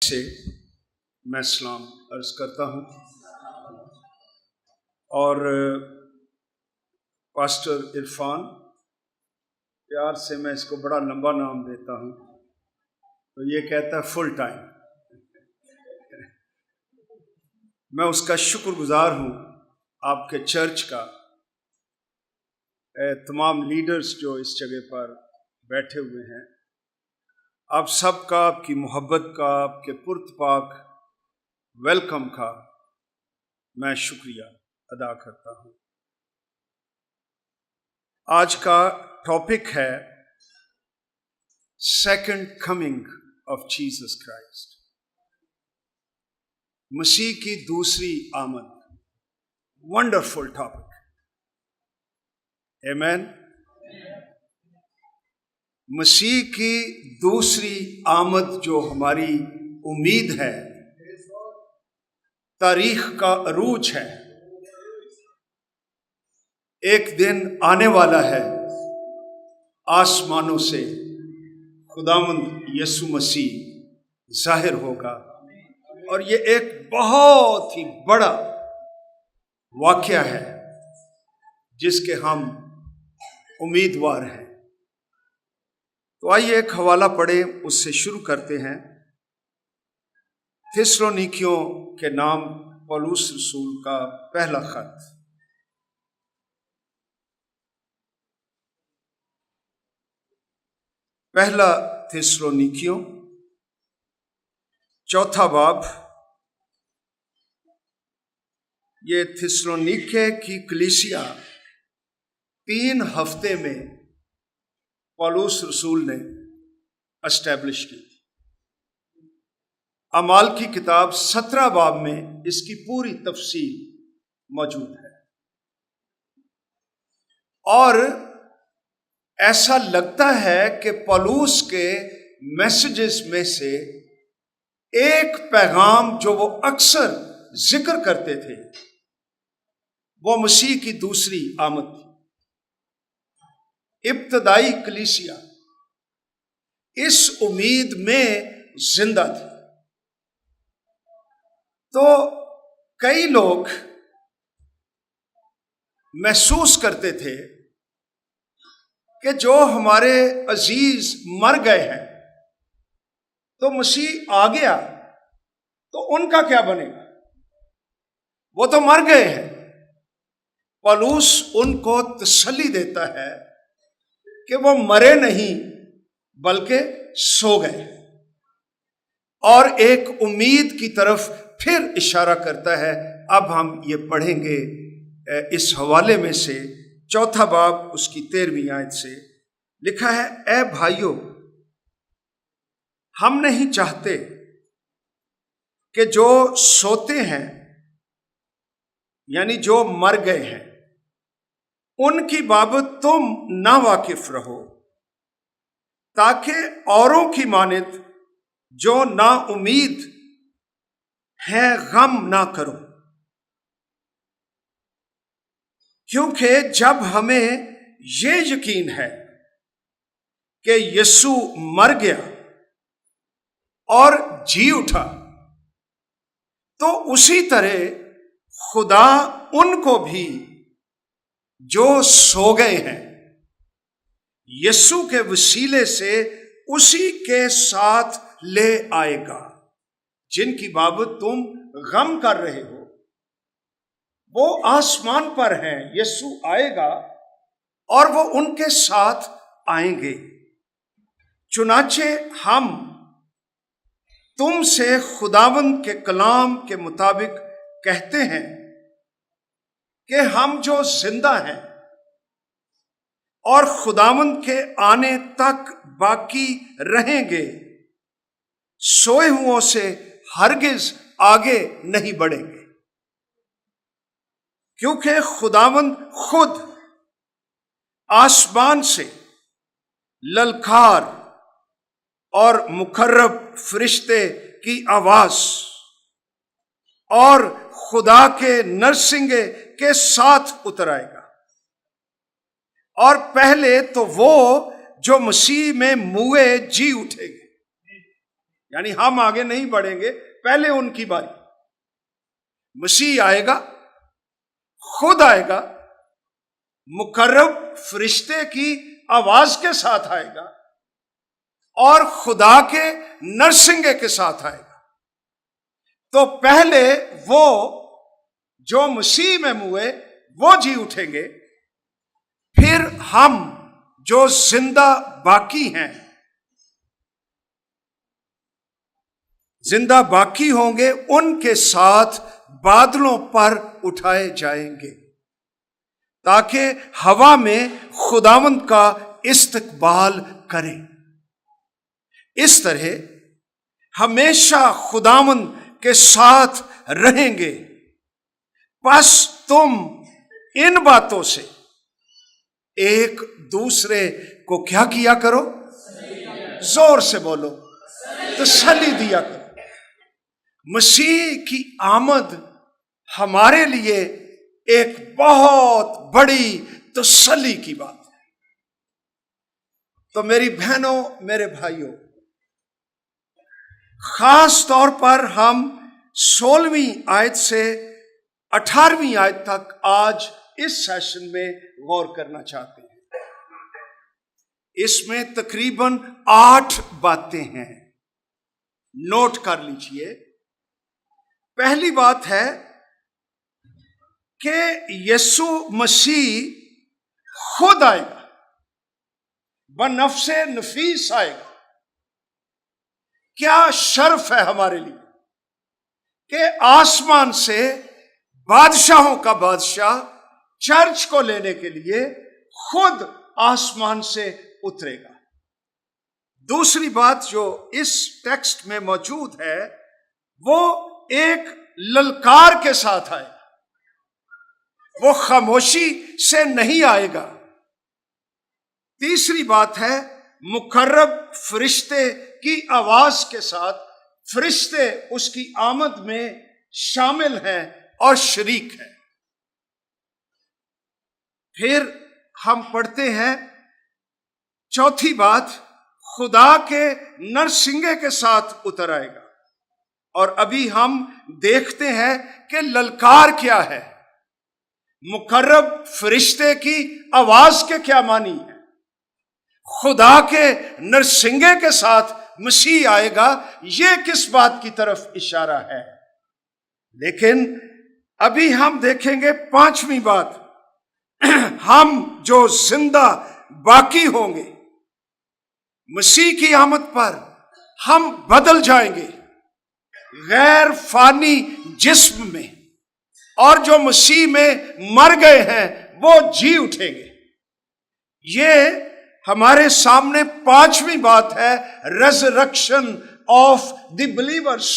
سے میں سلام عرض کرتا ہوں اور پاسٹر عرفان، پیار سے میں اس کو بڑا لمبا نام دیتا ہوں تو یہ کہتا ہے فل ٹائم۔ میں اس کا شکر گزار ہوں، آپ کے چرچ کا، تمام لیڈرز جو اس جگہ پر بیٹھے ہوئے ہیں، آپ سب کا، آپ کی محبت کا، آپ کے پرتپاک ویلکم کا میں شکریہ ادا کرتا ہوں۔ آج کا ٹاپک ہے second coming of Jesus Christ, مسیح کی دوسری آمد۔ ونڈرفل ٹاپک، آمین۔ مسیح کی دوسری آمد جو ہماری امید ہے، تاریخ کا عروج ہے، ایک دن آنے والا ہے، آسمانوں سے خداوند یسوع مسیح ظاہر ہوگا، اور یہ ایک بہت ہی بڑا واقعہ ہے جس کے ہم امیدوار ہیں۔ تو آئیے ایک حوالہ پڑھیں، اس سے شروع کرتے ہیں۔ تھیسلونیکیوں کے نام پولس رسول کا پہلا خط، پہلا تھیسلونیکیوں، چوتھا باب۔ یہ تھیسلونیکے کی کلیسیا 3 ہفتے میں پولس رسول نے اسٹیبلش کی تھی۔ اعمال کی کتاب 17 باب میں اس کی پوری تفصیل موجود ہے، اور ایسا لگتا ہے کہ پولس کے میسیجز میں سے ایک پیغام جو وہ اکثر ذکر کرتے تھے وہ مسیح کی دوسری آمد تھی۔ ابتدائی کلیسیا اس امید میں زندہ تھی۔ تو کئی لوگ محسوس کرتے تھے کہ جو ہمارے عزیز مر گئے ہیں تو مسیح آ گیا تو ان کا کیا بنے گا، وہ تو مر گئے ہیں۔ پولس ان کو تسلی دیتا ہے کہ وہ مرے نہیں بلکہ سو گئے، اور ایک امید کی طرف پھر اشارہ کرتا ہے۔ اب ہم یہ پڑھیں گے اس حوالے میں سے، چوتھا باب اس کی 13ویں آیت سے لکھا ہے: اے بھائیو، ہم نہیں چاہتے کہ جو سوتے ہیں، یعنی جو مر گئے ہیں، ان کی بابت تم نا واقف رہو، تاکہ اوروں کی مانند جو نا امید ہیں غم نہ کرو، کیونکہ جب ہمیں یہ یقین ہے کہ یسوع مر گیا اور جی اٹھا، تو اسی طرح خدا ان کو بھی جو سو گئے ہیں یسوع کے وسیلے سے اسی کے ساتھ لے آئے گا۔ جن کی بابت تم غم کر رہے ہو وہ آسمان پر ہیں، یسوع آئے گا اور وہ ان کے ساتھ آئیں گے۔ چنانچہ ہم تم سے خداوند کے کلام کے مطابق کہتے ہیں کہ ہم جو زندہ ہیں اور خداوند کے آنے تک باقی رہیں گے، سوئے ہوں سے ہرگز آگے نہیں بڑھیں گے، کیونکہ خداوند خود آسمان سے للکار اور مقرب فرشتے کی آواز اور خدا کے نرسنگے کے ساتھ اتر آئے گا، اور پہلے تو وہ جو مسیح میں موئے جی اٹھے گے، یعنی ہم آگے نہیں بڑھیں گے، پہلے ان کی باری۔ مسیح آئے گا، خود آئے گا، مقرب فرشتے کی آواز کے ساتھ آئے گا اور خدا کے نرسنگے کے ساتھ آئے گا۔ تو پہلے وہ جو مسیح میں ہوئے وہ جی اٹھیں گے، پھر ہم جو زندہ باقی ہیں، زندہ باقی ہوں گے، ان کے ساتھ بادلوں پر اٹھائے جائیں گے تاکہ ہوا میں خداوند کا استقبال کریں۔ اس طرح ہمیشہ خداوند کے ساتھ رہیں گے۔ پس تم ان باتوں سے ایک دوسرے کو کیا کیا کرو؟ زور سے بولو، تسلی دیا کرو۔ مسیح کی آمد ہمارے لیے ایک بہت بڑی تسلی کی بات ہے۔ تو میری بہنوں، میرے بھائیوں، خاص طور پر ہم 16ویں آیت سے 18ویں آیت تک آج اس سیشن میں غور کرنا چاہتے ہیں۔ اس میں تقریباً 8 باتیں ہیں، نوٹ کر لیجئے۔ پہلی بات ہے کہ یسوع مسیح خود آئے گا، بنفس نفیس آئے گا۔ کیا شرف ہے ہمارے لیے کہ آسمان سے بادشاہوں کا بادشاہ چرچ کو لینے کے لیے خود آسمان سے اترے گا۔ دوسری بات جو اس ٹیکسٹ میں موجود ہے وہ ایک للکار کے ساتھ آئے گا، وہ خاموشی سے نہیں آئے گا۔ تیسری بات ہے مقرب فرشتے کی آواز کے ساتھ، فرشتے اس کی آمد میں شامل ہیں اور شریک ہیں۔ پھر ہم پڑھتے ہیں چوتھی بات، خدا کے نرسنگے کے ساتھ اتر آئے گا۔ اور ابھی ہم دیکھتے ہیں کہ للکار کیا ہے، مقرب فرشتے کی آواز کے کیا معنی ہے۔ خدا کے نرسنگے کے ساتھ مسیح آئے گا، یہ کس بات کی طرف اشارہ ہے؟ لیکن ابھی ہم دیکھیں گے 5ویں بات، ہم جو زندہ باقی ہوں گے مسیح کی آمد پر ہم بدل جائیں گے غیر فانی جسم میں، اور جو مسیح میں مر گئے ہیں وہ جی اٹھیں گے۔ یہ ہمارے سامنے 5ویں بات ہے، ریزریکشن آف دی بلیورز۔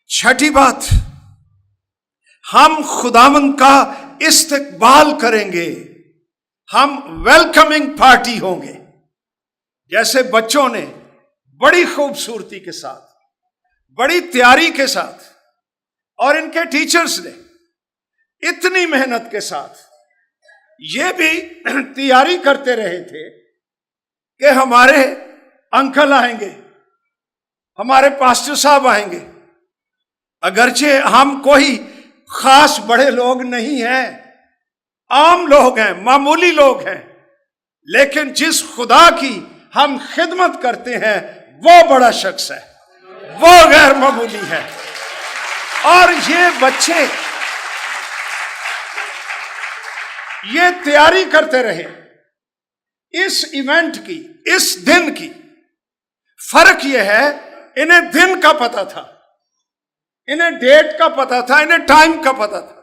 چھٹی بات، ہم خداوند کا استقبال کریں گے، ہم ویلکمنگ پارٹی ہوں گے۔ جیسے بچوں نے بڑی خوبصورتی کے ساتھ، بڑی تیاری کے ساتھ، اور ان کے ٹیچرز نے اتنی محنت کے ساتھ یہ بھی تیاری کرتے رہے تھے کہ ہمارے انکل آئیں گے، ہمارے پاسٹر صاحب آئیں گے۔ اگرچہ ہم کوئی خاص بڑے لوگ نہیں ہیں، عام لوگ ہیں، معمولی لوگ ہیں، لیکن جس خدا کی ہم خدمت کرتے ہیں وہ بڑا شخص ہے، وہ غیر معمولی ہے۔ اور یہ بچے یہ تیاری کرتے رہے اس ایونٹ کی، اس دن کی۔ فرق یہ ہے انہیں دن کا پتا تھا، انہیں ڈیٹ کا پتا تھا، انہیں ٹائم کا پتا تھا۔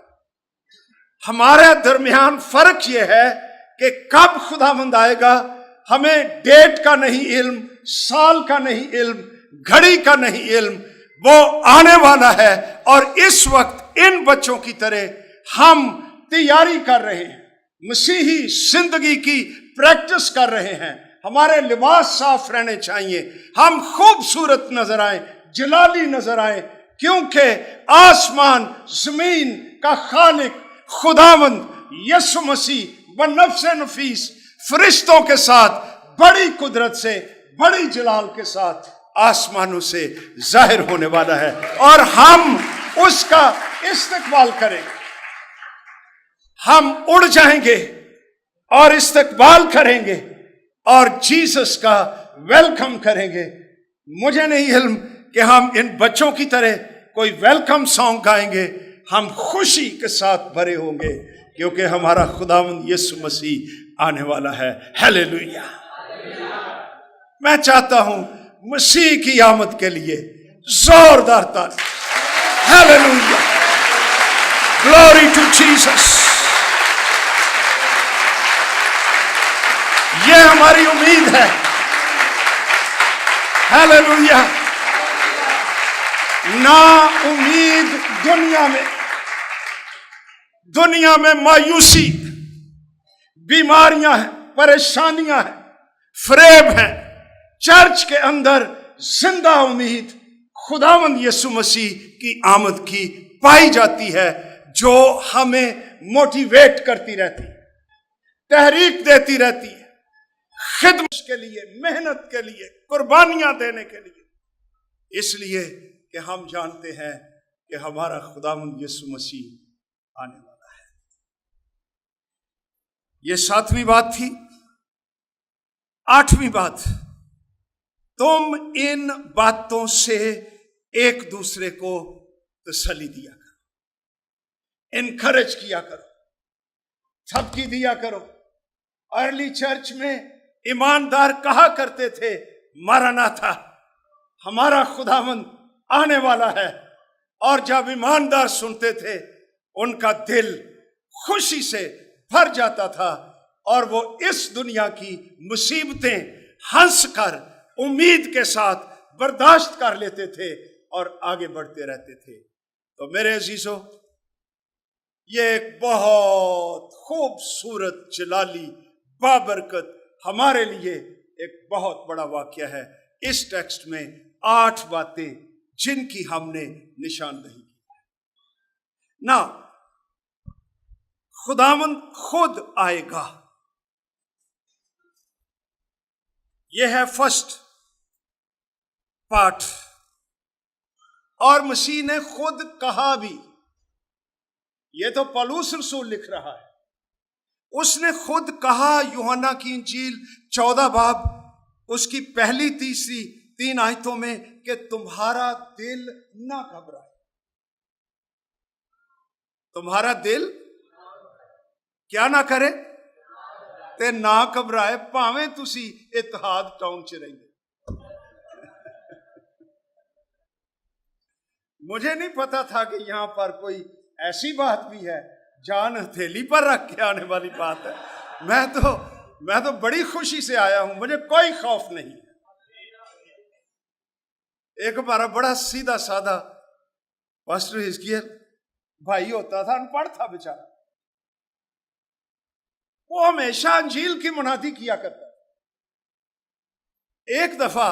ہمارے درمیان فرق یہ ہے کہ کب خداوند آئے گا ہمیں ڈیٹ کا نہیں علم، سال کا نہیں علم، گھڑی کا نہیں علم، وہ آنے والا ہے۔ اور اس وقت ان بچوں کی طرح ہم تیاری کر رہے ہیں، مسیحی زندگی کی پریکٹس کر رہے ہیں۔ ہمارے لباس صاف رہنے چاہیے، ہم خوبصورت نظر آئیں، جلالی نظر آئیں، کیونکہ آسمان زمین کا خالق خداوند یسوع مسیح بنفس نفیس فرشتوں کے ساتھ بڑی قدرت سے बड़ी जलाल के साथ आसमानों से जाहिर होने वाला है और हम उसका इस्तकबाल करेंगे। हम उड़ जाएंगे और इस्तकबाल करेंगे और जीसस का वेलकम करेंगे। मुझे नहीं इल्म कि हम इन बच्चों की तरह कोई वेलकम सॉन्ग गाएंगे, हम खुशी के साथ भरे होंगे क्योंकि हमारा खुदावंद यीशु मसीह आने वाला है। हालेलुया। मैं चाहता हूं मसीह की आमद के लिए जोरदार ताली। Hallelujah, glory to Jesus. ये हमारी उम्मीद है। हालेलुया। ना उम्मीद दुनिया में मायूसी, बीमारियां हैं, परेशानियां हैं, फरेब हैं। चर्च के अंदर जिंदा उम्मीद खुदावंद यीशु मसीह की आमद की पाई जाती है, जो हमें मोटिवेट करती रहती है, तहरीक देती रहती है, खिदमत के लिए, मेहनत के लिए, कुर्बानियां देने के लिए, इसलिए कि हम जानते हैं कि हमारा खुदावंद यीशु मसीह आने वाला है। ये 7वीं बात थी। 8वीं बात, तुम इन बातों से एक दूसरे को तसल्ली दिया करो, इनकरेज किया करो, थपकी दिया करो। अर्ली चर्च में ईमानदार कहा करते थे, मरनाथा, हमारा खुदावंद आने वाला है। और जब ईमानदार सुनते थे, उनका दिल खुशी से भर जाता था और वो इस दुनिया की मुसीबतें हंसकर उम्मीद के साथ बर्दाश्त कर लेते थे और आगे बढ़ते रहते थे। तो मेरे अजीजों, ये एक बहुत खूबसूरत, जलाली, बाबरकत, हमारे लिए एक बहुत बड़ा वाक्य है। इस टेक्स्ट में 8 बातें जिनकी हमने निशानदही की ना। खुदावंद खुद आएगा, यह है फर्स्ट पार्ट। और मसीह ने खुद कहा भी, यह तो पौलुस रसूल लिख रहा है, उसने खुद कहा यूहन्ना की इंजील 14 बाब उसकी पहली 3 आयतों में कि तुम्हारा दिल ना घबराए। तुम्हारा दिल क्या ना करे ते ना घबराए, भावें तुसी इतिहाद टाउन च रहिए। मुझे नहीं पता था कि यहां पर कोई ऐसी बात भी है, जान हथेली पर रख के आने वाली बात है। मैं तो बड़ी खुशी से आया हूं, मुझे कोई खौफ नहीं। एक हमारा बड़ा सीधा साधा पास्टर हिजकियल भाई होता था, अनपढ़ था बेचारा, वो हमेशा अंजील की मुनादी किया करता। एक दफा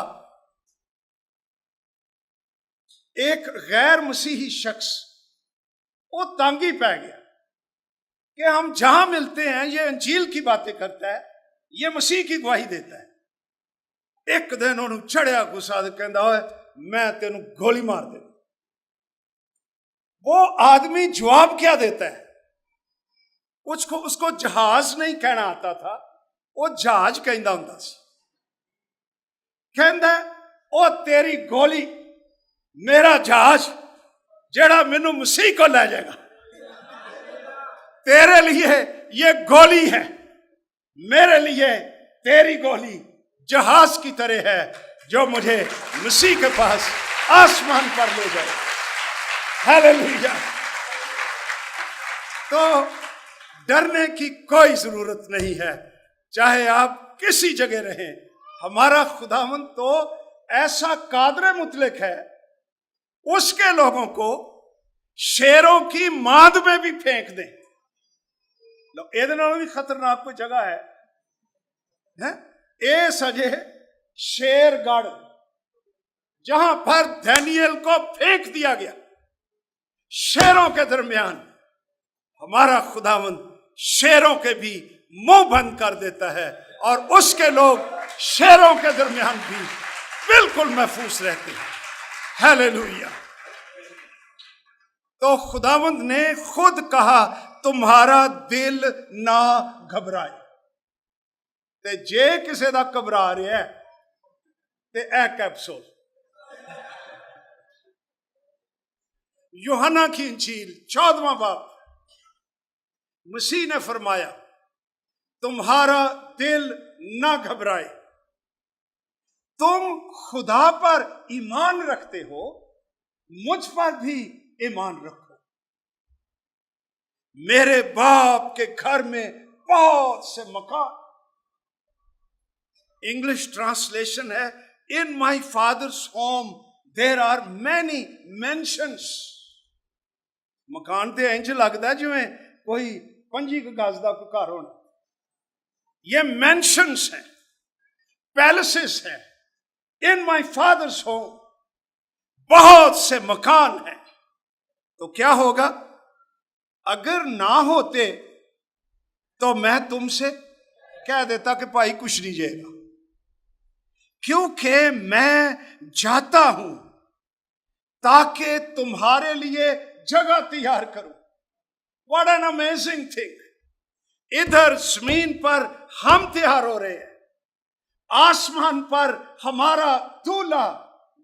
एक गैर मसीही शख्स वो तंगी पै गया कि हम जहां मिलते हैं ये अंजील की बातें करता है, ये मसीह की गवाही देता है। एक दिन उन्होंने चढ़िया गुस्सा, कहता है मैं तेनू गोली मार दे। वो आदमी जवाब क्या देता है? उसको जहाज नहीं कहना आता था, वो जहाज कहता हुंदा सी। कहता ओ तेरी गोली, मेरा जहाज जेड़ा मैनू मसीह को ले जाएगा, तेरे लिए ये गोली है, मेरे लिए तेरी गोली जहाज की तरह है जो मुझे मसीह के पास आसमान पर ले जाए। हालेलुया। तो डरने की कोई जरूरत नहीं है, चाहे आप किसी जगह रहें। हमारा खुदावंद तो ऐसा कादरे मुतलक है, उसके लोगों को शेरों की मांद में भी फेंक दें। ਇਹਦੇ ਨਾਲੋਂ भी खतरनाक कोई जगह है? ये सजे शेरगढ़, जहां पर दानियल को फेंक दिया गया शेरों के दरमियान। हमारा खुदावंद शेरों के भी मुंह बंद कर देता है और उसके लोग शेरों के दरमियान भी बिल्कुल महफूज रहते हैं। हालेलुया। तो खुदावंद ने खुद कहा तुम्हारा दिल ना घबराए। ते जे किसी दा घबरा रहा है ते ऐ कैप्सूल। यूहन्ना की इंजील 14वां बाब, मसीह ने फरमाया तुम्हारा दिल ना घबराए। तुम खुदा पर ईमान रखते हो, मुझ पर भी ईमान रखो। मेरे बाप के घर में बहुत से मकान। इंग्लिश ट्रांसलेशन है in my father's home there are many mansions. मकान ते इंज लगता जिवें कोई 25 गज का कोई घर होना। ये मेंशंस हैं, पैलेसेस हैं। इन माई फादर्स होम, बहुत से मकान हैं। तो क्या होगा? अगर ना होते तो मैं तुमसे कह देता कि भाई कुछ नहीं जाएगा, क्योंकि मैं जाता हूं ताकि तुम्हारे लिए जगह तैयार करूं। What an amazing thing. इधर जमीन पर हम तैयार हो रहे हैं, आसमान पर हमारा दूल्हा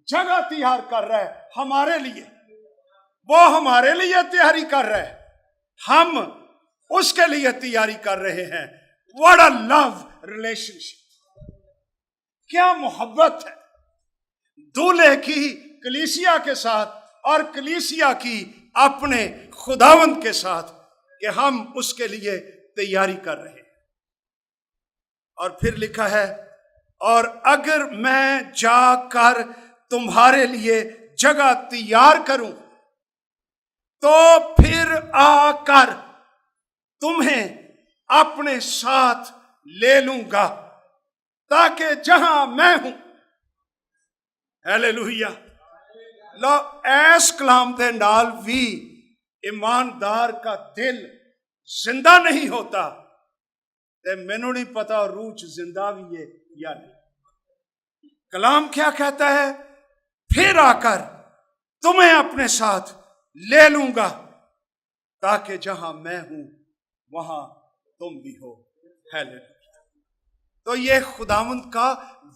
जगह तैयार कर रहा है हमारे लिए। वो हमारे लिए तैयारी कर रहा है, हम उसके लिए तैयारी कर रहे हैं। What a love relationship. क्या मोहब्बत है दूल्हे की कलीसिया के साथ और कलीसिया की अपने खुदावंद के साथ, कि हम उसके लिए तैयारी कर रहे हैं। और फिर लिखा है और अगर मैं जाकर तुम्हारे लिए जगह तैयार करूं तो फिर आकर तुम्हें अपने साथ ले लूंगा ताकि जहां मैं हूं। हालेलुया। लो ऐस कलाम दे नाल भी ईमानदार का दिल जिंदा नहीं होता ते मैनू नहीं पता रूह च जिंदा भी है या नहीं। कलाम क्या कहता है? फिर आकर तुम्हें अपने साथ ले लूंगा ताकि जहां मैं हूं वहां तुम भी हो। हालेलुया। तो ये खुदावंद का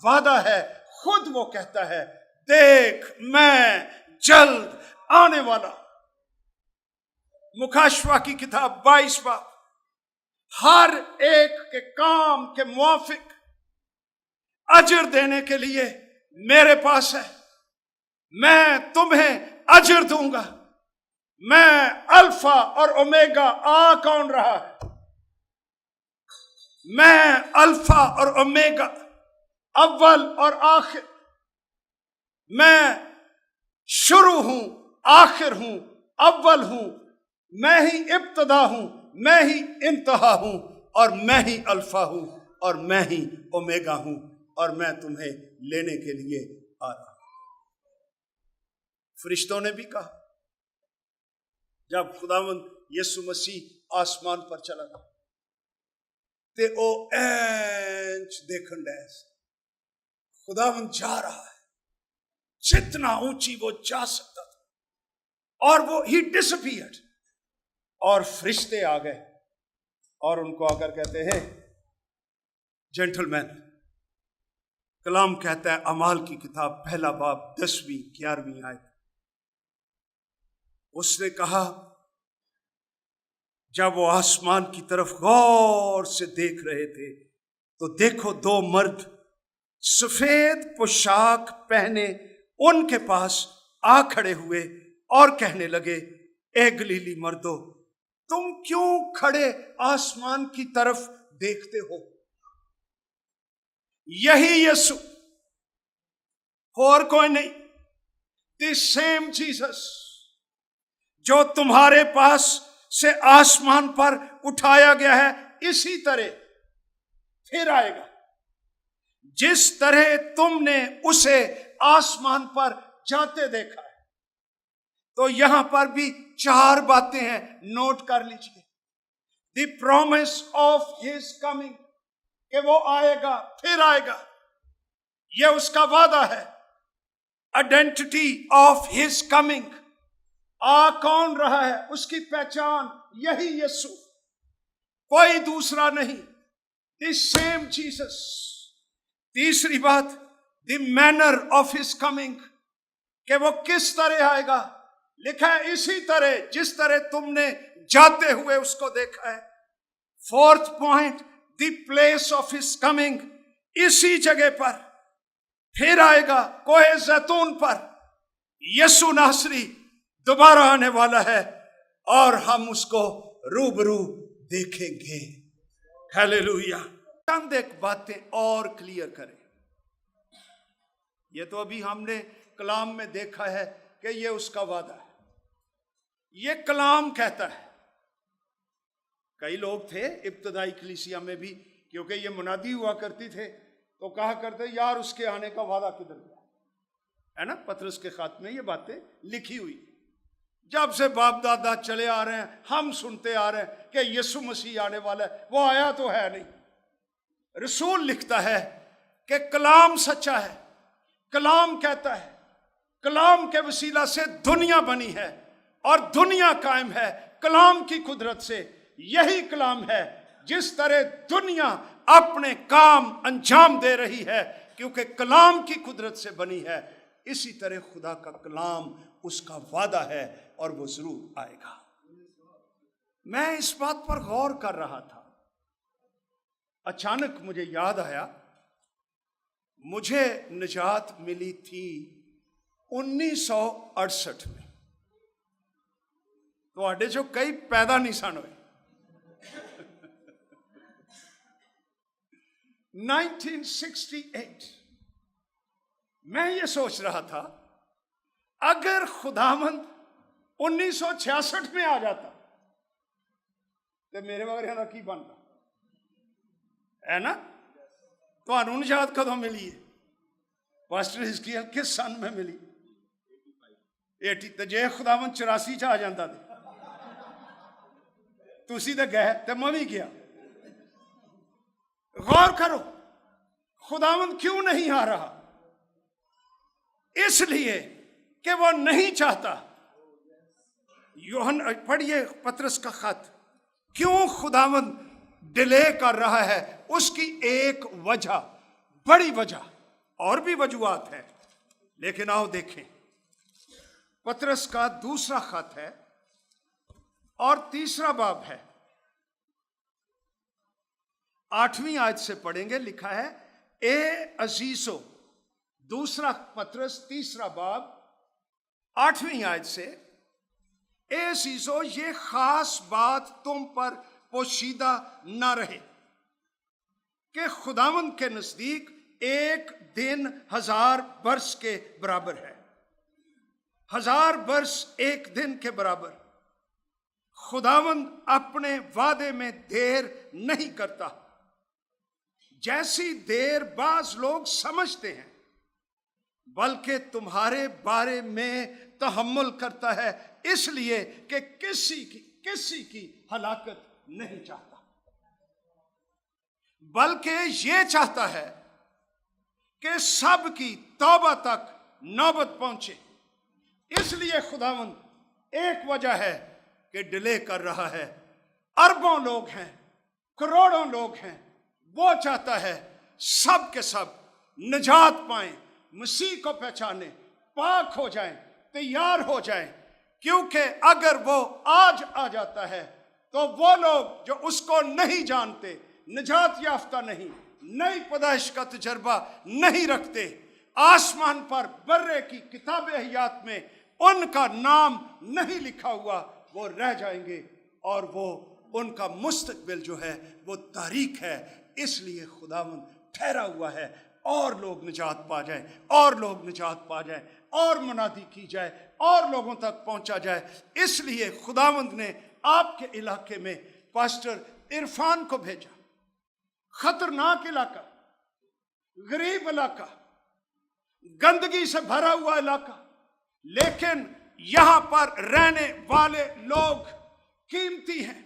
वादा है। खुद वो कहता है देख मैं जल्द आने वाला। मुकाशवा की किताब 22 बाब, हर एक के काम के मुआफिक अजर देने के लिए मेरे पास है। मैं तुम्हें अजर दूंगा। मैं अल्फा और ओमेगा। आ कौन रहा है? मैं अल्फा और ओमेगा, अव्वल और आखिर। मैं शुरू हूं, आखिर हूं, अव्वल हूं। मैं ही इब्तदा हूं, मैं ही इंतहा हूं, और मैं ही अल्फा हूं, और मैं ही ओमेगा हूं, और मैं तुम्हें लेने के लिए आ रहा हूं। फरिश्तों ने भी कहा जब खुदावंद यीशु मसीह आसमान पर चला था ते ओ ऐंच देखन डैस खुदावंद जा रहा है जितना ऊंची वो जा सकता था, और वो ही डिसअपीयर्ड। और फरिश्ते आ गए और उनको आकर कहते हैं जेंटलमैन। कलाम कहता है अमाल की किताब 1 बाब 10वीं 11वीं आयत, उसने कहा जब वो आसमान की तरफ गौर से देख रहे थे तो देखो 2 मर्द सफेद पोशाक पहने उनके पास आ खड़े हुए और कहने लगे ए गलीली मर्दो, तुम क्यों खड़े आसमान की तरफ देखते हो? यही यीशु, और कोई नहीं। दिस सेम जीसस जो तुम्हारे पास से आसमान पर उठाया गया है, इसी तरह फिर आएगा जिस तरह तुमने उसे आसमान पर जाते देखा है। तो यहां पर भी 4 बातें हैं, नोट कर लीजिए। The promise of his coming, कि वो आएगा, फिर आएगा। ये उसका वादा है। आइडेंटिटी ऑफ हिज कमिंग, आ कौन रहा है, उसकी पहचान यही यीशु, कोई दूसरा नहीं, द सेम जीसस। तीसरी बात, the manner of his coming, कि वो किस तरह आएगा। लिखा है इसी तरह जिस तरह तुमने जाते हुए उसको देखा है। Fourth point, the place of his coming, इसी जगह पर फिर आएगा, कोहे जैतून पर। यीशु नासरी दोबारा आने वाला है और हम उसको रूबरू देखेंगे। हालेलुया। चंद एक बातें और क्लियर करें। ये तो अभी हमने कलाम में देखा है कि ये उसका वादा है, ये कलाम कहता है। कई लोग थे इब्तदाई कलीसिया में भी, क्योंकि ये मुनादी हुआ करती थे, तो कहा करते यार उसके आने का वादा किधर गया, है ना। पतरस के खात में ये बातें लिखी हुई। जब से बाप दादा चले आ रहे हैं हम सुनते आ रहे हैं कि यीशु मसीह आने वाला है, वो आया तो है नहीं। रसूल लिखता है कि कलाम सच्चा है, कलाम कहता है, कलाम के वसीला से दुनिया बनी है और दुनिया कायम है कलाम की कुदरत से। यही कलाम है जिस तरह दुनिया अपने काम अंजाम दे रही है, क्योंकि कलाम की कुदरत से बनी है। इसी तरह खुदा का कलाम उसका वादा है और वो जरूर आएगा। मैं इस बात पर गौर कर रहा था, अचानक मुझे याद आया, मुझे निजात मिली थी 1968 में। तो जो कई पैदा नहीं सन हुए। 1968 मैं ये सोच रहा था, अगर खुदावंद 1966 में आ जाता तो मेरे वगैरह की बनता है ना। तो निजात कदों मिली है? पास्टर हिजकियल किस सन में मिली? 80। तो जे खुदावंद 84 च आ जाता तुसी तो गए तो मैं भी गया। गौर करो, खुदावंद क्यों नहीं आ रहा? इसलिए कि वो नहीं चाहता। यूहन्ना पढ़िए पतरस का खत, क्यों खुदावंद डिले कर रहा है? उसकी एक वजह, बड़ी वजह, और भी वजूहात है, लेकिन आओ देखें। पतरस का दूसरा खत है और तीसरा बाब है, 8वीं आयत से पढ़ेंगे। लिखा है, ए अजीजो, दूसरा पतरस तीसरा बाब 8वीं आयत से, ए अजीजो, ये खास बात तुम पर पोशीदा ना रहे कि खुदावंद के नजदीक एक दिन 1000 वर्ष के बराबर है। 1000 वर्ष एक दिन के बराबर। खुदावंद अपने वादे में देर नहीं करता, जैसी देर बाज लोग समझते हैं, बल्कि तुम्हारे बारे में तहम्मुल करता है, इसलिए कि किसी की हलाकत नहीं चाहता, बल्कि ये चाहता है कि सब की तौबा तक नौबत पहुंचे। इसलिए खुदावंद एक वजह है कि डिले कर रहा है। अरबों लोग हैं, करोड़ों लोग हैं, वो चाहता है सब के सब निजात पाएं, मसीह को पहचाने, पाक हो जाएं, तैयार हो जाएं। क्योंकि अगर वो आज आ जाता है तो वो लोग जो उसको नहीं जानते, निजात याफ्ता नहीं, नई पैदाइश का तजर्बा नहीं रखते, आसमान पर बर्रे की किताब हयात में उनका नाम नहीं लिखा हुआ, वो रह जाएंगे और वो उनका मुस्तकबिल जो है वो तारीख है। इसलिए खुदावंद ठहरा हुआ है और लोग निजात पा जाए, और लोग निजात पा जाए, और मुनादी की जाए, और लोगों तक पहुंचा जाए। इसलिए खुदावंद ने आपके इलाके में पास्टर इरफान को भेजा। खतरनाक इलाका, गरीब इलाका, गंदगी से भरा हुआ इलाका, लेकिन यहां पर रहने वाले लोग कीमती हैं।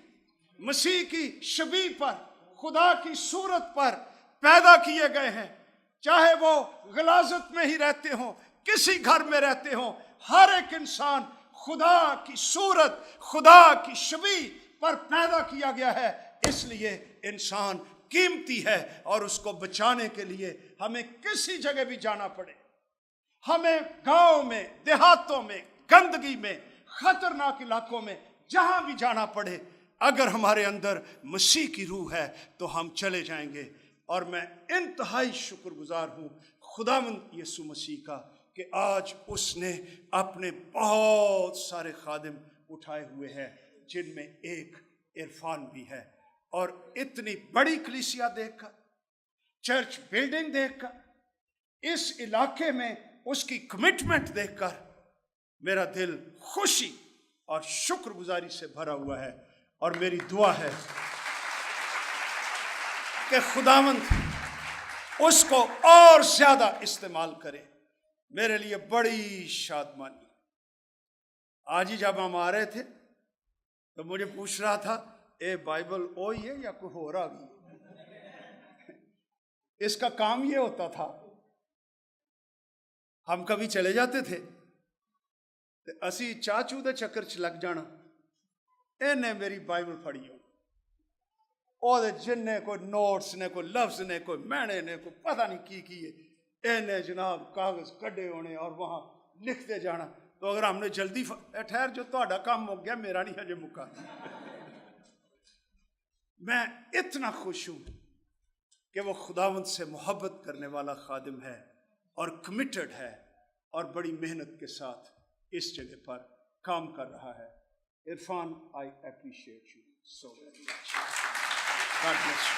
मसीह की शबीह पर, खुदा की सूरत पर पैदा किए गए हैं। चाहे वो गलाजत में ही रहते हों, किसी घर में रहते हों, हर एक इंसान खुदा की सूरत, खुदा की छवि पर पैदा किया गया है। इसलिए इंसान कीमती है और उसको बचाने के लिए हमें किसी जगह भी जाना पड़े, हमें गांव में, देहातों में, गंदगी में, खतरनाक इलाकों में, जहां भी जाना पड़े, अगर हमारे अंदर मसीह की रूह है तो हम चले जाएंगे। और मैं इंतहाई शुक्रगुजार हूं खुदावंद यीशु मसीह का कि आज उसने अपने बहुत सारे खादिम उठाए हुए हैं, जिनमें एक इरफान भी है। और इतनी बड़ी कलीसिया देखकर, चर्च बिल्डिंग देखकर, इस इलाके में उसकी कमिटमेंट देखकर मेरा दिल खुशी और शुक्रगुजारी से भरा हुआ है। और मेरी दुआ है कि खुदावंद उसको और ज्यादा इस्तेमाल करे। मेरे लिए बड़ी शादमानी। आज ही जब हम आ रहे थे तो मुझे पूछ रहा था, ए बाइबल ओ ये या कोई हो रहा भी? इसका काम ये होता था, हम कभी चले जाते थे तो असी चाचू दे चक्कर च लग जाना, इन्हें मेरी बाइबल पढ़ी हो, और जिन्ने कोई नोट्स ने, कोई लफ्ज ने, कोई मैने ने, कोई पता नहीं की किए, इन्हें जनाब कागज कड्डे होने और वहां लिखते जाना। तो अगर हमने जल्दी ठहर जो ਤੁਹਾਡਾ काम हो गया, मेरा नहीं हजे मुका। मैं इतना खुश हूं कि वो खुदावंद से मोहब्बत करने वाला खादिम है और कमिटेड है और बड़ी मेहनत के साथ इस जगह पर काम कर रहा है। Irfan, I appreciate you so very much. God bless you.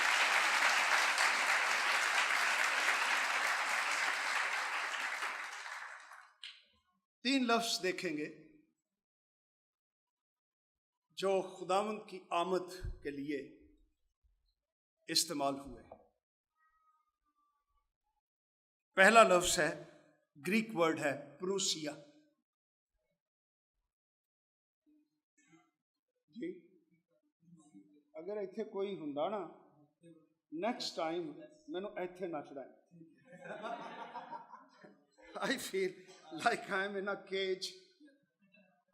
तीन लफ्ज देखेंगे जो खुदावंद की आमद के लिए इस्तेमाल हुए। पहला लफ्ज है, ग्रीक वर्ड है प्रूसिया। जी, अगर इत्थे कोई हुंदा ना नेक्स्ट टाइम मैनू इत्थे नचदा है। I feel like I'm in a cage.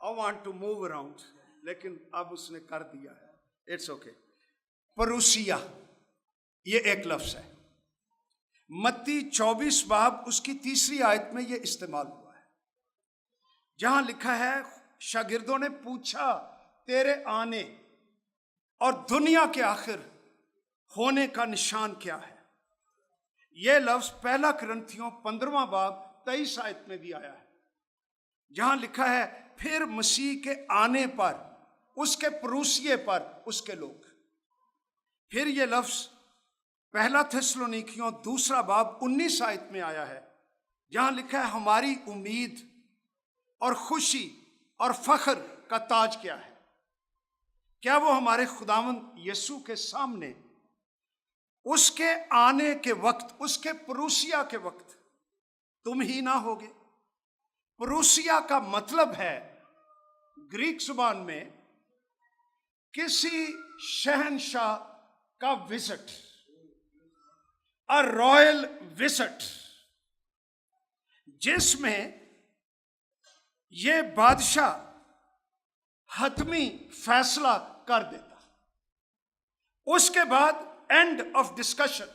I want to move around. लेकिन अब उसने कर दिया है, इट्स ओके। परूसिया ये एक लफ्ज है। मत्ती 24 बाब उसकी 3री आयत में ये इस्तेमाल हुआ है, जहां लिखा है शागिर्दों ने पूछा तेरे आने और दुनिया के आखिर होने का निशान क्या है। यह लफ्ज पहला कुरिन्थियों 15वां बाब 23 आयत में भी आया है, जहां लिखा है फिर मसीह के आने पर, उसके परूसिये पर उसके लोग। फिर यह लफ्ज पहला थिस्सलुनीकियों 2 बाब 19 आयत में आया है, जहां लिखा है हमारी उम्मीद और खुशी और फख्र का ताज क्या है। क्या वो हमारे खुदावंद यीशु के सामने उसके आने के वक्त, उसके परूसिया के वक्त तुम ही ना होगे। परूसिया का मतलब है ग्रीक जुबान में किसी शहनशाह का विजिट, अ रॉयल विजिट, जिसमें ये बादशाह हतमी फैसला कर देता। उसके बाद end of discussion,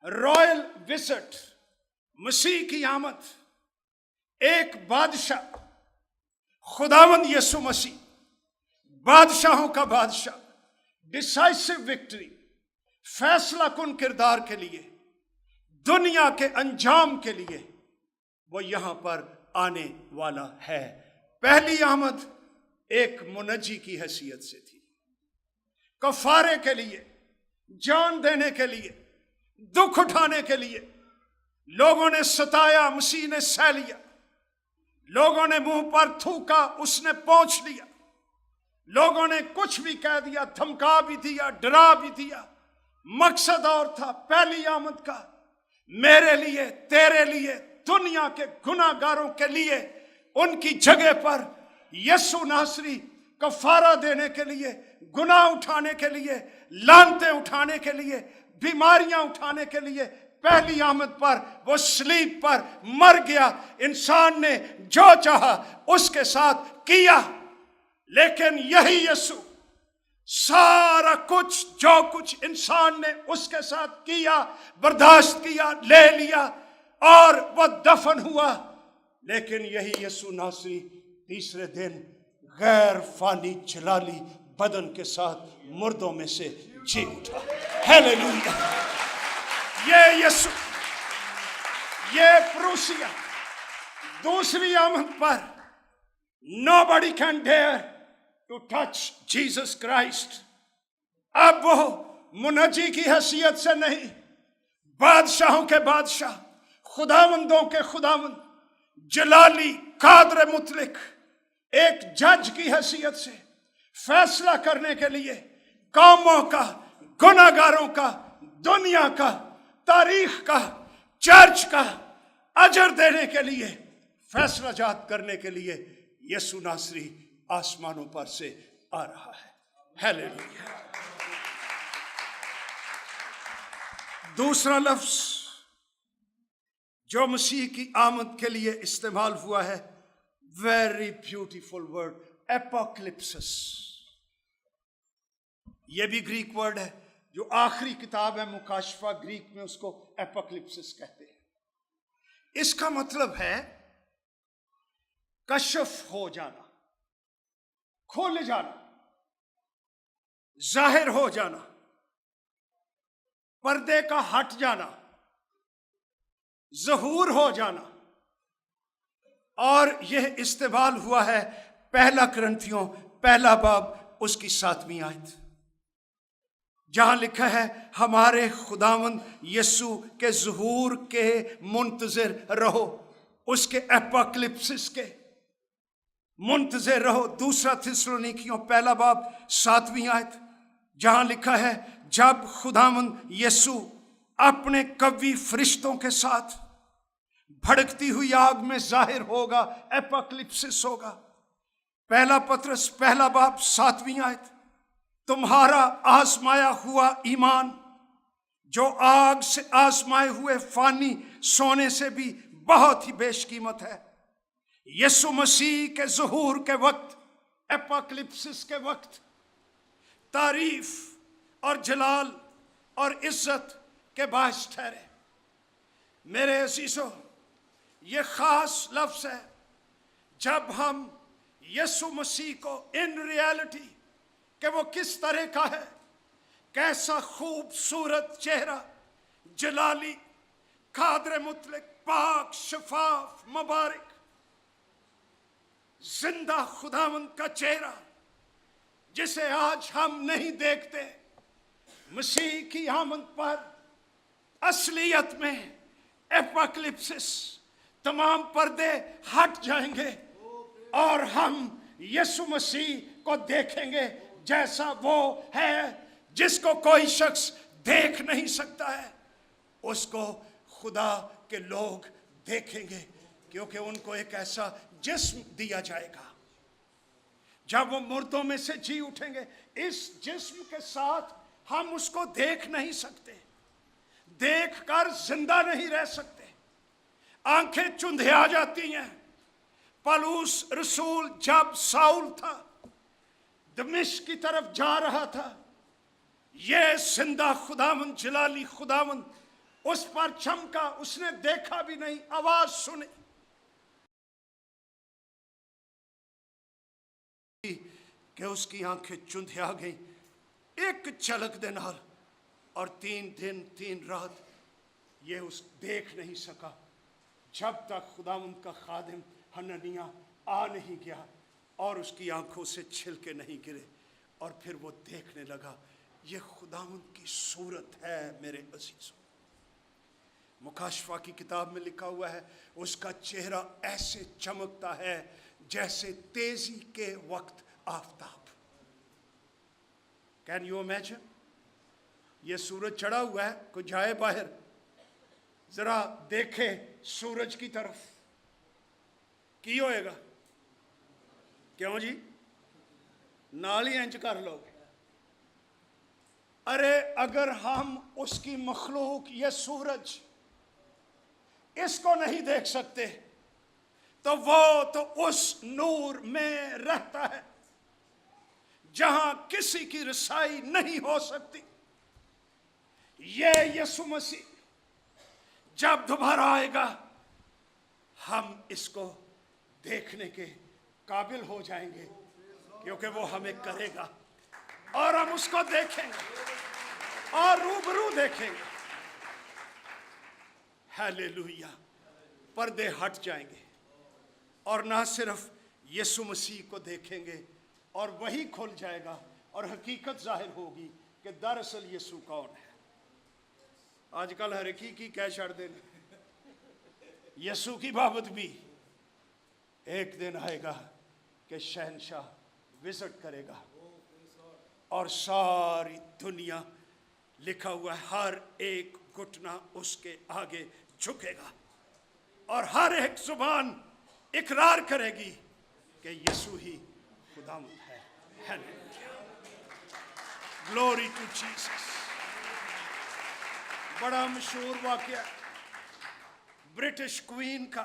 royal visit, मसीह की आमद, एक बादशाह खुदावंद यीशु मसीह, बादशाहों का बादशाह, डिसाइसिव विक्ट्री, फैसला कुन किरदार के लिए, दुनिया के अंजाम के लिए वो यहां पर आने वाला है। पहली आमद एक मुनज्जी की हैसियत से थी, कफारे के लिए, जान देने के लिए, दुख उठाने के लिए। लोगों ने सताया, मसीह ने सह लिया। लोगों ने मुंह पर थूका, उसने पहुंच लिया। लोगों ने कुछ भी कह दिया, धमका भी दिया, डरा भी दिया। मकसद और था पहली आमद का, मेरे लिए, तेरे लिए, दुनिया के गुनाहगारों के लिए उनकी जगह पर यीशु नासरी कफारा देने के लिए, गुनाह उठाने के लिए, लानतें उठाने के लिए, बीमारियां उठाने के लिए, पहली आमद पर वो सलीब पर मर गया, इंसान ने जो चाहा उसके साथ किया, लेकिन यही यीशु सारा कुछ जो कुछ इंसान ने उसके साथ किया, बर्दाश्त किया, ले लिया और वह दफन हुआ, लेकिन यही यीशु नासरी तीसरे दिन गैर फानी जलाली बदन के साथ मुर्दों में से जी उठा। हालेलुया। ये यीशु, ये प्रूसिया दूसरी आमद पर nobody can dare to touch Jesus Christ। अब वो मुनजी की हैसियत से नहीं, बादशाहों के बादशाह, खुदावंदों के खुदावंद, जलाली कादर मुतलिक, एक जज की हैसियत से फैसला करने के लिए कौमों का, गुनाहगारों का, दुनिया का, तारीख का, चर्च का अजर देने के लिए, फैसला जात करने के लिए यीशु नासरी आसमानों पर से आ रहा है। हालेलुया। दूसरा लफ्ज जो मसीह की आमद के लिए इस्तेमाल हुआ है, वेरी ब्यूटीफुल वर्ड, एपोकलिप्सिस। यह भी ग्रीक वर्ड है, जो आखिरी किताब है मुकाशफा, ग्रीक में उसको एपोकलिप्सिस कहते हैं। इसका मतलब है कशफ हो जाना, खोल जाना, जाहिर हो जाना, पर्दे का हट जाना, ज़हूर हो जाना। और यह इस्तेमाल हुआ है पहला कुरिन्थियों पहला बाब उसकी 7वीं आयत, जहां लिखा है हमारे खुदावंद यीशु के ज़हूर के मुंतज़िर रहो, उसके एपोकलिप्सिस के मुंतज़िर रहो। दूसरा थिस्सलुनीकियों पहला बाब 7वीं आयत, जहां लिखा है जब खुदावंद यीशु अपने कवी फरिश्तों के साथ भड़कती हुई आग में जाहिर होगा, एपोकलिप्सिस होगा। पहला पत्रस पहला बाब 7वीं आयत, तुम्हारा आजमाया हुआ ईमान जो आग से आजमाए हुए फानी सोने से भी बहुत ही बेशकीमत है, यीशु मसीह के ज़हूर के वक्त, एपोकलिप्सिस के वक्त तारीफ और जलाल और इज्जत के बायस ठहरे। मेरे अजीजों, ये खास लफ्ज है जब हम यीशु मसीह को इन रियलिटी कि वो किस तरह का है, कैसा खूबसूरत चेहरा, जलाली, कादर मुतलक, पाक, शफाफ, मुबारक, जिंदा खुदावंद का चेहरा, जिसे आज हम नहीं देखते। मसीह की आमद पर असलियत में एपोकलिप्सिस, तमाम पर्दे हट जाएंगे और हम यीशु मसीह को देखेंगे जैसा वो है, जिसको कोई शख्स देख नहीं सकता है, उसको खुदा के लोग देखेंगे, क्योंकि उनको एक ऐसा जिस्म दिया जाएगा। जब वो मुर्दों में से जी उठेंगे, इस जिस्म के साथ हम उसको देख नहीं सकते, देखकर जिंदा नहीं रह सकते, आंखें चुंधिया जाती हैं। पौलुस रसूल जब साउल था, दमिश्क की तरफ जा रहा था, ये जिंदा खुदावंद, जलाली खुदावंद उस पर चमका, उसने देखा भी नहीं, आवाज सुनी कि उसकी आंखें चुंधिया गई एक झलक दे नाल, और 3 दिन 3 रात ये उस देख नहीं सका, जब तक खुदावंद का खादिम हननिया आ नहीं गया और उसकी आंखों से छिलके नहीं गिरे, और फिर वो देखने लगा। ये खुदावंद की सूरत है मेरे अजीजों। मुकाशफा की किताब में लिखा हुआ है, उसका चेहरा ऐसे चमकता है जैसे तेजी के वक्त आफताब। Can you imagine? ये सूरज चढ़ा हुआ है, कोई जाए बाहर, जरा देखे सूरज की तरफ, की होएगा? क्यों जी? नाल ही इंच कर लोगे। अरे अगर हम उसकी मखलूक, ये सूरज इसको नहीं देख सकते, तो वो तो उस नूर में रहता है जहां किसी की रसाई नहीं हो सकती। ये यीशु मसीह जब दोबारा आएगा, हम इसको देखने के काबिल हो जाएंगे, क्योंकि वो हमें करेगा और हम उसको देखेंगे और रूबरू देखेंगे। हालेलुया। पर्दे हट जाएंगे और ना सिर्फ यीशु मसीह को देखेंगे और वही खुल जाएगा और हकीकत जाहिर होगी कि दरअसल यीशु कौन है। आजकल हर एक की कह छड़ देना, यीशु की बाबत भी एक दिन आएगा कि शहंशाह विजिट करेगा और सारी दुनिया, लिखा हुआ है, हर एक घुटना उसके आगे झुकेगा और हर एक जुबान इकरार करेगी कि यीशु ही खुदावंद है। Hallelujah, glory to Jesus. बड़ा मशहूर वाकया ब्रिटिश क्वीन का,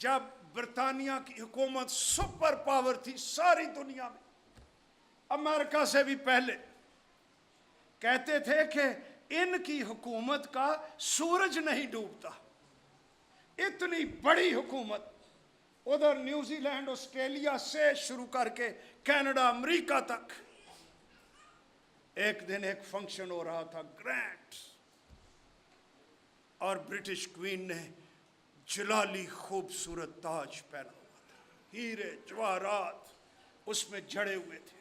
जब बरतानिया की हुकूमत सुपर पावर थी सारी दुनिया में, अमेरिका से भी पहले, कहते थे कि इनकी हुकूमत का सूरज नहीं डूबता। इतनी बड़ी हुकूमत, उधर न्यूजीलैंड ऑस्ट्रेलिया से शुरू करके कनाडा अमेरिका तक। एक दिन एक फंक्शन हो रहा था ग्रैंड, और ब्रिटिश क्वीन ने जलाली खूबसूरत ताज पहना हुआ था, हीरे जवाहरात उसमें जड़े हुए थे।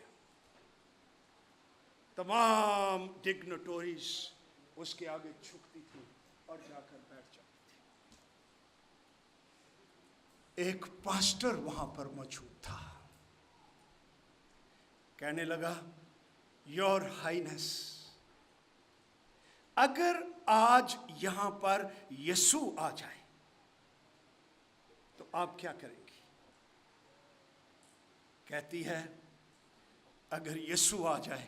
तमाम डिग्निटरीज उसके आगे झुकती थी और जाकर बैठ जाती थी। एक पास्टर वहां पर मौजूद था, कहने लगा, योर हाइनेस, अगर आज यहां पर यीशु आ जाए तो आप क्या करेंगी? कहती है, अगर यीशु आ जाए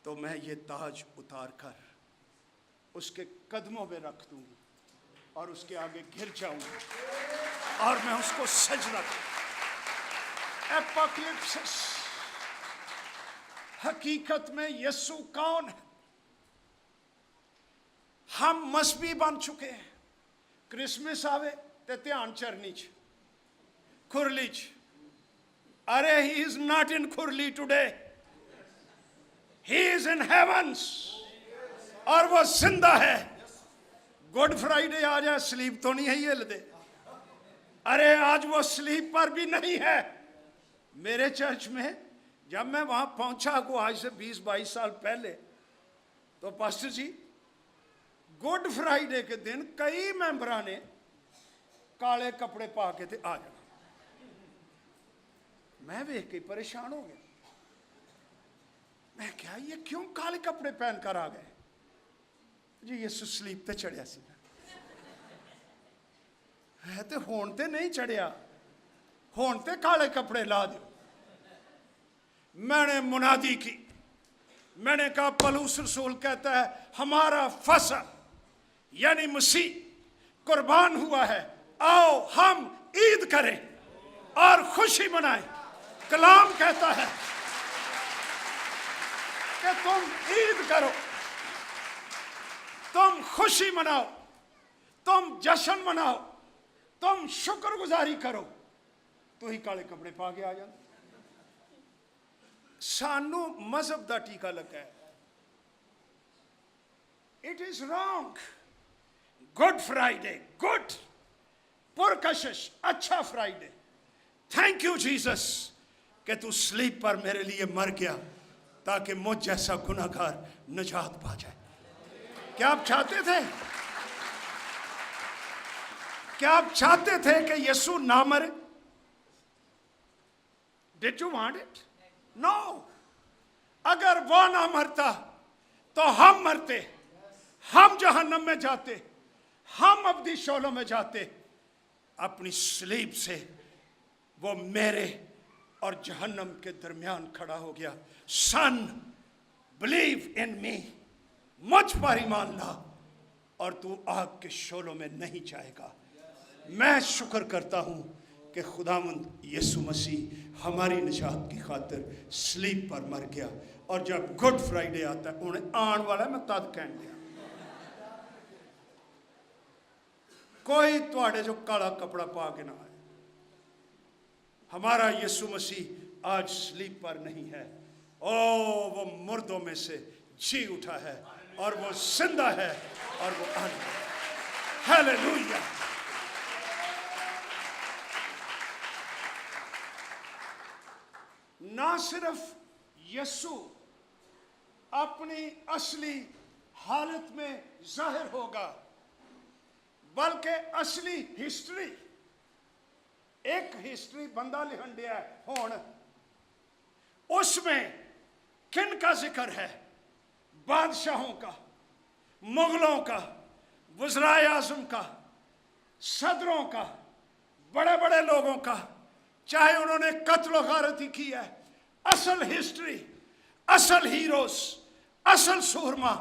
तो मैं ये ताज उतार कर उसके कदमों में रख दूंगी और उसके आगे गिर जाऊंगी और मैं उसको सजदा करूंगी। एपोकलिप्सिस, हकीकत में यीशु कौन है? हम मसबी बन चुके हैं। क्रिसमस आवे ते ध्यान चरनी च, खुरली च। अरे, ही इज नॉट इन खुरली today, he is in heavens, और वो जिंदा है। गुड फ्राइडे आ जाए, स्लीप तो नहीं है ये हिल दे। अरे, आज वो स्लीप पर भी नहीं है। मेरे चर्च में जब मैं वहां पहुंचा को आज से 20-22 साल पहले, तो पास्टर जी, गुड फ्राइडे के दिन कई मेंबरां ने काले कपड़े पा के थे आ जाना। मैं देख के परेशान हो गया। मैं क्या, ये क्यों काले कपड़े पहन कर आ गए? जी, यीशु स्लीप ते चढ़िया सी है, ते होण ते नहीं चढ़िया, होण ते काले कपड़े ला दो। मैंने मुनादी की, मैंने कहा, पौलुस रसूल कहता है हमारा फसह यानी मसीह कुर्बान हुआ है, आओ हम ईद करें और खुशी मनाएं। कलाम कहता है कि तुम ईद करो, तुम खुशी मनाओ, तुम जश्न मनाओ, तुम शुक्रगुजारी करो। तो ही काले कपड़े पा के आ जाते। सानू मजहब का टीका लगा है। It is wrong. Good Friday, good, पुरकशिश, अच्छा फ्राइडे। थैंक यू जीसस कि तू स्लीप पर मेरे लिए मर गया ताकि मुझ जैसा गुनाहगार निजात पा जाए। क्या आप चाहते थे? क्या आप चाहते थे कि यीशु ना मरे? Did you want it? No. अगर वो ना मरता तो हम मरते, हम जहन्नम में जाते, हम अब्दी शोलों में जाते। अपनी सलीब से वो मेरे और जहन्नम के दरमियान खड़ा हो गया। सन, बिलीव इन मी, मुझ पर ईमान ला और तू आग के शोलों में नहीं जाएगा। मैं शुक्र करता हूँ कि खुदावंद यीशु मसीह हमारी निजात की खातिर स्लीप पर मर गया, और जब गुड फ्राइडे आता है उन्हें आने वाला मैं तद कह दिया कोई तुहाडे जो काला कपड़ा पा के ना आए। हमारा यीशु मसीह आज स्लीप पर नहीं है, ओ वो मुर्दों में से जी उठा है और वो जिंदा है और वो आने वाला है। हालेलुया। ना सिर्फ यीशु अपनी असली हालत में जाहिर होगा, बल्कि असली हिस्ट्री, एक हिस्ट्री बंदा लिखन दिया होन, उसमें किन का जिक्र है? बादशाहों का, मुगलों का, वज़राए आज़म का, सदरों का, बड़े बड़े लोगों का, चाहे उन्होंने कत्ल गारती की है। असल हिस्ट्री, असल हीरोज, असल सूरमा,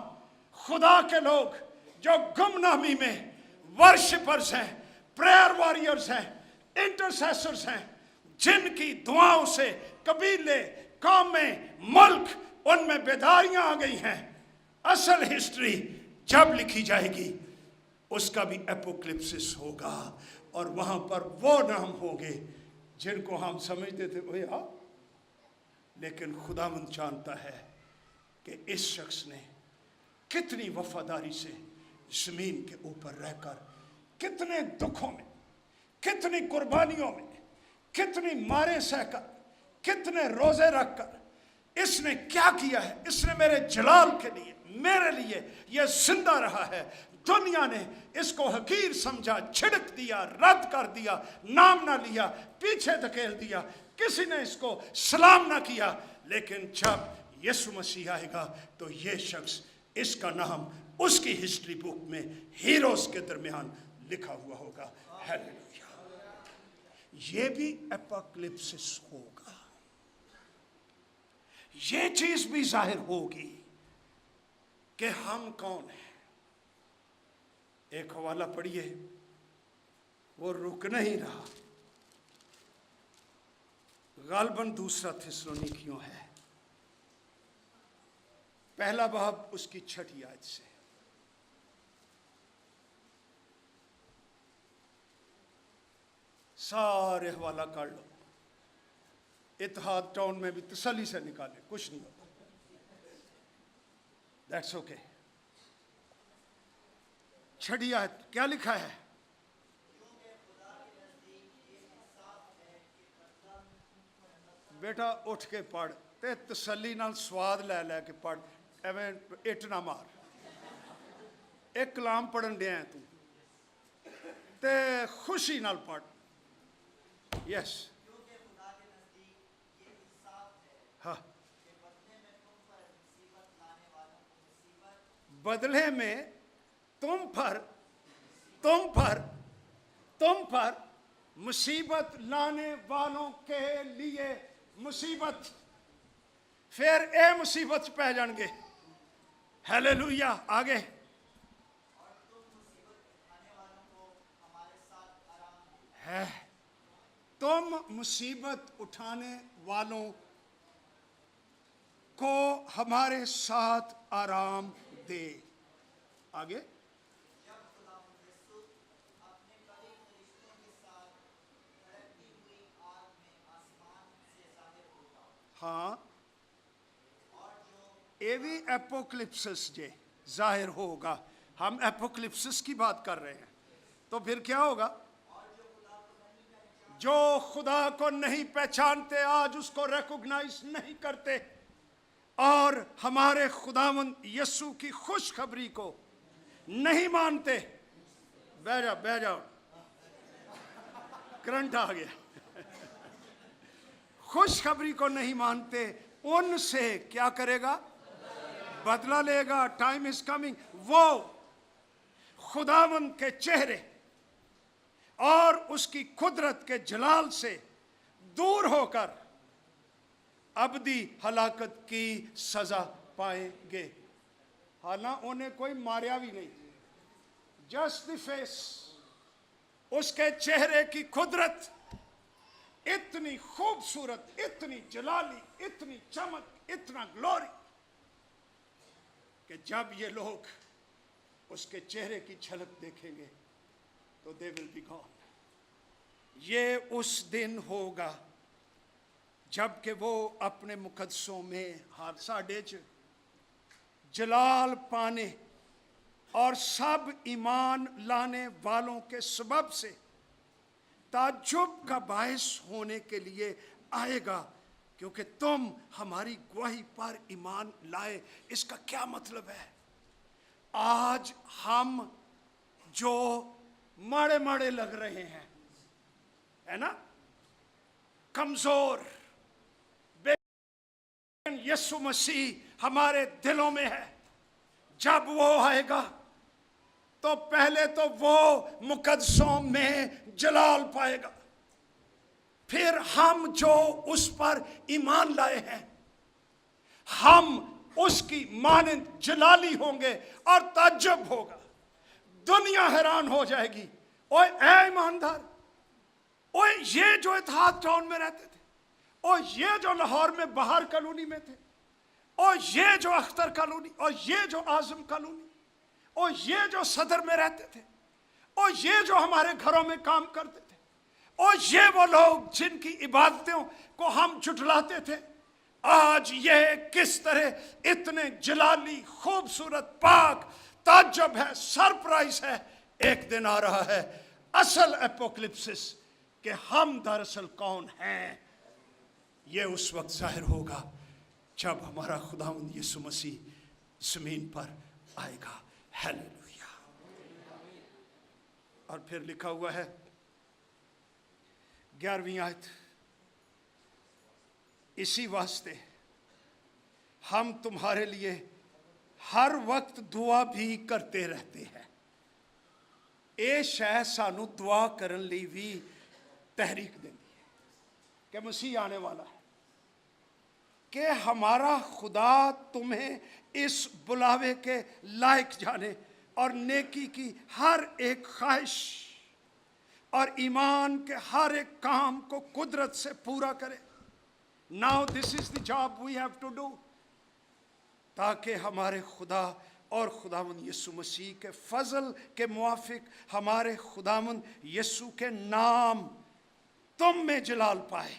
खुदा के लोग जो गुमनामी में वर्शिपर्स हैं, प्रेयर वॉरियर्स हैं, इंटरसेसर्स हैं, जिनकी दुआओं से कबीले, कौमें, मुल्क, उनमें बेदारियां आ गई हैं। असल हिस्ट्री जब लिखी जाएगी उसका भी एपोक्लिप्सिस होगा, और वहां पर वो नाम होंगे जिनको हम समझते थे वो यार, लेकिन खुदावंद जानता है कि इस शख्स ने कितनी वफादारी से ज़मीन के ऊपर रहकर, कितने दुखों में, कितनी कुर्बानियों में, कितनी मारे सहकर, कितने रोजे रखकर इसने क्या किया है। इसने मेरे जलाल के लिए, मेरे लिए यह जिंदा रहा है। दुनिया ने इसको हकीर समझा, छिड़क दिया, रद्द कर दिया, नाम ना लिया, पीछे धकेल दिया, किसी ने इसको सलाम ना किया। लेकिन जब यीशु मसीह आएगा तो ये शख्स, इसका नाम उसकी हिस्ट्री बुक में हीरोज के दरमियान लिखा हुआ होगा। हालेलुया। ये भी एपोक्लिप्सिस होगा, ये चीज भी जाहिर होगी कि हम कौन हैं। एक हवाला पढ़िए, वो रुक नहीं रहा, गालबन दूसरा थिस्सलुनीकियों है, पहला बाब उसकी 6 आयत से। सारे हवाला कर लो, इत्तेहाद टाउन में भी तसल्ली से निकाले, कुछ नहीं होता, दैट्स ओके। 6 आयत क्या लिखा है? बेटा उठ के पढ़ ते तसल्ली नाल स्वाद लै लै के पढ़, एवें इट ना मार। एक कलाम पढ़न दिया है तू ते खुशी नाल पढ़। यस, हाँ, बदले में तुम पर मुसीबत लाने वालों के लिए मुसीबत, फिर ए मुसीबत पै जाएंगे। हालेलुया। आगे, है तुम मुसीबत उठाने वालों को हमारे साथ आराम दे। आगे, हाँ, ये भी एपोक्लिप्सिस जे जाहिर होगा। हम एपोक्लिप्सिस की बात कर रहे हैं, तो फिर क्या होगा? जो खुदा को नहीं पहचानते, आज उसको रिकॉग्नाइज नहीं करते और हमारे खुदावंद यीशु की खुशखबरी को नहीं मानते। बह जाओ, करंट आ गया। खुशखबरी को नहीं मानते, उनसे क्या करेगा? बदला लेगा। Time is coming. वो खुदावंद के चेहरे और उसकी कुदरत के जलाल से दूर होकर अबदी हलाकत की सजा पाएंगे। हालांकि उन्हें कोई मारिया भी नहीं, जस्ट द फेस, उसके चेहरे की कुदरत इतनी खूबसूरत, इतनी जलाली, इतनी चमक, इतना ग्लोरी कि जब ये लोग उसके चेहरे की झलक देखेंगे तो दे विल बी गॉन। ये उस दिन होगा जबकि वो अपने मुकद्दसों में हाथ साढ़े च जलाल पाने और सब ईमान लाने वालों के सबब से ताज्जुब का बायस होने के लिए आएगा, क्योंकि तुम हमारी गवाही पर ईमान लाए। इसका क्या मतलब है? आज हम जो माड़े माड़े लग रहे हैं, है ना, कमजोर, यीशु मसीह हमारे दिलों में है। जब वो आएगा तो पहले तो वो मुकद्दसों में जलाल पाएगा, फिर हम जो उस पर ईमान लाए हैं हम उसकी मानंद जलाली होंगे और ताज्जुब होगा। दुनिया हैरान हो जाएगी, ओए ऐ ईमानदार, ओए ये जो इत्तेहाद टाउन में रहते थे, और ये जो लाहौर में बाहर कॉलोनी में थे, और ये जो अख्तर कॉलोनी, और ये जो आजम कॉलोनी, और ये जो सदर में रहते थे, और ये जो हमारे घरों में काम करते थे, और ये वो लोग जिनकी इबादतों को हम जुटलाते थे, आज ये किस तरह इतने जलाली, खूबसूरत, पाक, ताज्जुब है, सरप्राइज है। एक दिन आ रहा है असल एपोकलिप्सिस कि हम दरअसल कौन हैं। ये उस वक्त जाहिर होगा जब हमारा खुदावंद यीशु मसीह ज़मीन पर आएगा। हालेलुया। और फिर लिखा हुआ है 11वीं आयत, इसी वास्ते हम तुम्हारे लिए हर वक्त दुआ भी करते रहते हैं। ਇਹ ਸ਼ੈ ਸਾਨੂੰ दुआ करने ਲਈ भी तहरीक देती है कि मसीह आने वाला है, कि हमारा खुदा तुम्हें इस बुलावे के लायक जाने और नेकी की हर एक ख्वाहिश और ईमान के हर एक काम को कुदरत से पूरा करे। Now this is the job we have to do, ताकि हमारे खुदा और खुदावंद यीशु मसीह के फजल के मुआफिक हमारे खुदावंद यीशु के नाम तुम में जलाल पाए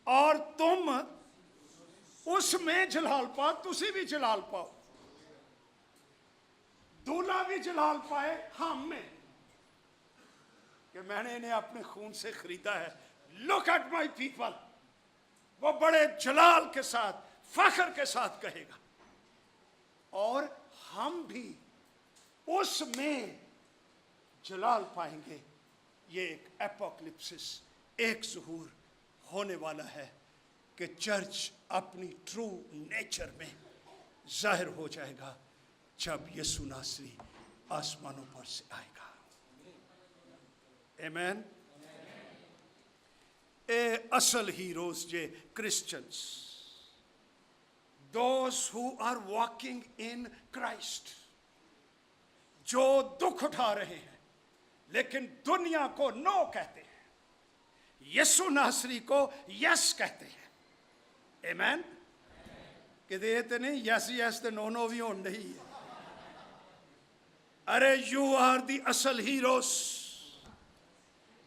और तुम उसमें जलाल पाओ, तुसी भी जलाल पाओ, दूल्हा भी जलाल पाए हम में, कि मैंने इन्हें अपने खून से खरीदा है। लुक एट माई पीपल, वो बड़े जलाल के साथ, फख्र के साथ कहेगा, और हम भी उसमें जलाल पाएंगे। ये एक एपोकलिप्सिस, एक ज़हूर होने वाला है कि चर्च अपनी ट्रू नेचर में जाहिर हो जाएगा जब यीशु नासरी आसमानों पर से आएगा। आमीन। ए असल heroes J Christians, those who are walking in Christ, जो दुख उठा रहे हैं लेकिन दुनिया को नो कहते हैं, यीशु नासरी को यस कहते हैं। आमीन। कि देते नहीं यस यस ते नो नो भी होने नहीं है। अरे यू आर दी असल हीरोज।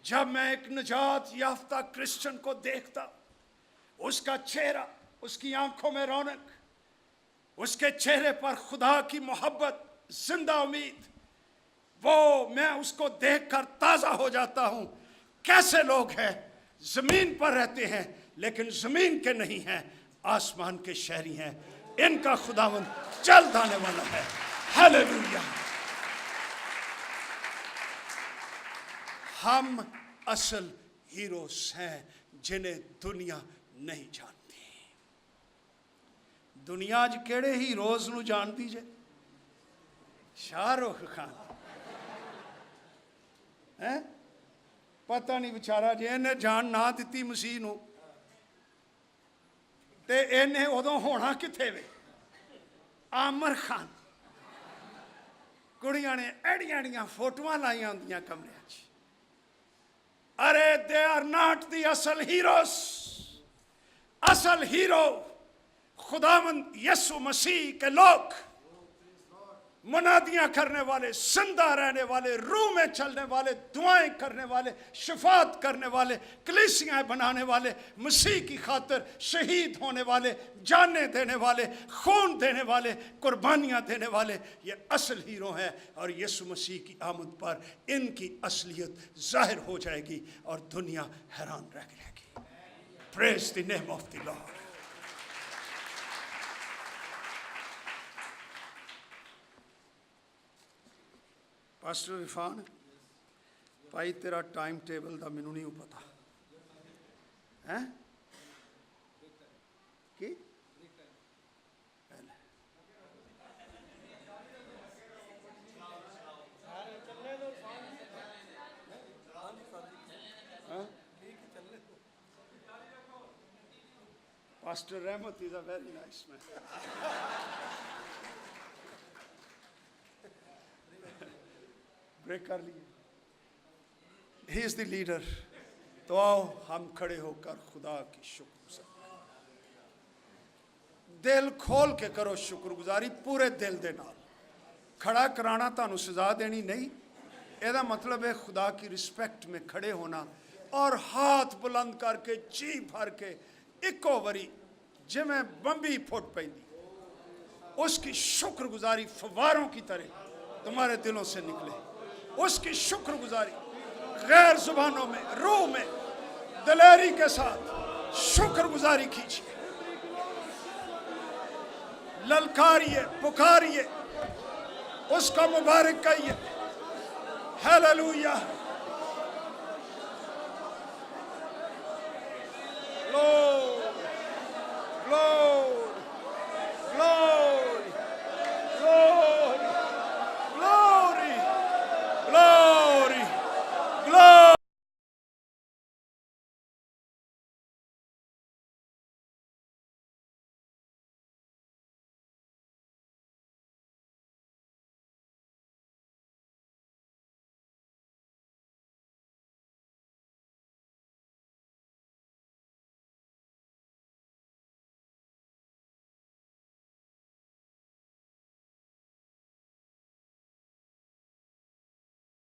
जब मैं एक निजात याफ्ता क्रिश्चियन को देखता, उसका चेहरा, उसकी आंखों में रौनक, उसके चेहरे पर खुदा की मोहब्बत, जिंदा उम्मीद, वो मैं उसको देखकर ताज़ा हो जाता हूँ। कैसे लोग हैं, ज़मीन पर रहते हैं लेकिन ज़मीन के नहीं हैं, आसमान के शहरी हैं। इनका खुदावंद जल्द आने वाला है। हालेलुया। हम असल हीरोज हैं जिन्हें दुनिया नहीं जानती। दुनिया च केड़े हीरोज नूं जानती जे? शाहरुख खान है, पता नहीं बेचारा जे इन्हें जान ना दिती मसीह नूं ते इन्हें उदों होना किथे वे? आमिर खान ਕੁੜੀਆਂ ਨੇ ਐੜੀਆਂ ਫੋਟੋਆਂ ਲਾਈਆਂ ਹੁੰਦੀਆਂ ਕਮਰਿਆਂ 'ਚ। ارے دے آر ناٹ دی اصل ہیروز. اصل ہیرو خداوند یسوع مسیح کے لوگ، منادیاں کرنے والے، زندہ رہنے والے، روح میں چلنے والے، دعائیں کرنے والے، شفاعت کرنے والے، کلیسیاں بنانے والے، مسیح کی خاطر شہید ہونے والے، جانیں دینے والے، خون دینے والے، قربانیاں دینے والے، یہ اصل ہیرو ہیں. اور یسوع مسیح کی آمد پر ان کی اصلیت ظاہر ہو جائے گی اور دنیا حیران رہ جائے گی. Praise the name of the Lord. Pastor Irfan بھائی تیرا ٹائم ٹیبل دا مینوں نہیں پتا ہے کی pastor Rehmat is a very nice man. Break کر لیے. He is the leader. تو آؤ ہم کھڑے ہو کر خدا کی شکر گزاری، دل کھول کے کرو شکر گزاری پورے دل دے نال. کھڑا کرانا تانوں سزا دینی نہیں، یہ مطلب ہے خدا کی رسپیکٹ میں کھڑے ہونا اور ہاتھ بلند کر کے جی بھر کے ایکو وری جی میں بمبی پھٹ پیندی اس کی شکر گزاری فواروں کی طرح تمہارے دلوں سے نکلے. اس کی شکر گزاری غیر زبانوں میں، روح میں دلیری کے ساتھ شکر گزاری کیجیے. للکاریے، پکاریے، اس کا مبارک کہیے. ہیلیلویا.